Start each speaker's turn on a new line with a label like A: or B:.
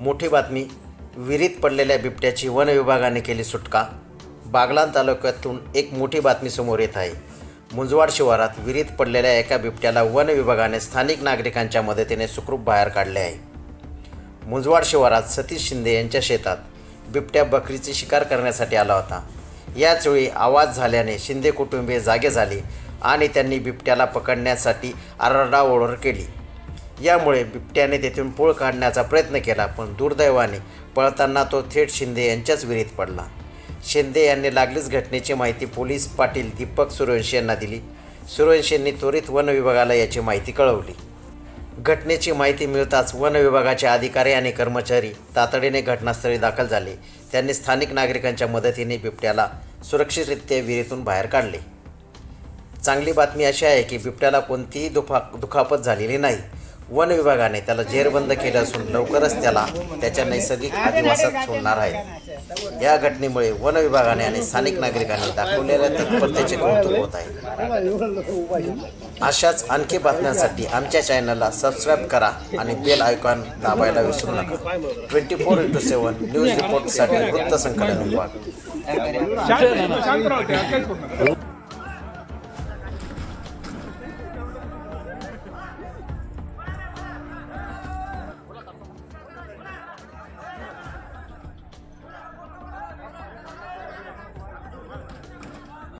A: मोठी बातमी, विहिरीत पडलेल्या बिबट्याची वन विभागाने केली सुटका। बागलाण तालुक्यातून एक मोठी बातमी समोर येत आहे। मुंजवाड शिवारात विहिरीत पडलेल्या एका बिबट्याला वन विभागाने स्थानिक नागरिकांच्या मदतीने सुखरूप बाहेर काढले आहे। मुंजवाड शिवारात सतीश शिंदे यांच्या शेतात बिबट्या बकरीची शिकार करण्यासाठी आला होता। याच वेळी आवाज झाल्याने शिंदे कुटुंबीय जागे झाले आणि त्यांनी बिबट्याला पकडण्यासाठी आरडाओरड केली। यामुळे बिबट्याने तेथून पळ काढण्याचा प्रयत्न केला, पण दुर्दैवाने पळताना तो थेट शिंदे यांच्याच विहिरीत पडला। शिंदे यांनी लागलीच घटनेची माहिती पोलीस पाटील दीपक सूर्यवंशी यांना दिली। सूर्यवंशी यांनी त्वरित वन विभागाला याची माहिती कळवली। घटनेची माहिती मिळताच वन विभागाचे अधिकारी आणि कर्मचारी तातडीने घटनास्थळी दाखल झाले। त्यांनी स्थानिक नागरिकांच्या मदतीने बिबट्याला सुरक्षितरित्या विहिरीतून बाहेर काढले। चांगली बातमी अशी आहे की बिबट्याला कोणतीही दुखापत झालेली नाही। वन विभागाने त्याला जेरबंद केले असून लवकरच त्याला त्याच्या नैसर्गिक अधिवासात सोडणार आहे। या घटनेमुळे वन विभागाने आणि स्थानिक नागरिकांनी दाखवलेल्या तत्परतेचे कौतुक होत आहे। अशाच आणखी बातम्यांसाठी आमच्या चॅनलला सबस्क्राईब करा आणि बेल आयकॉन दाबायला विसरू नका। 24x7 न्यूज रिपोर्टसाठी वृत्तसंकलन विभाग।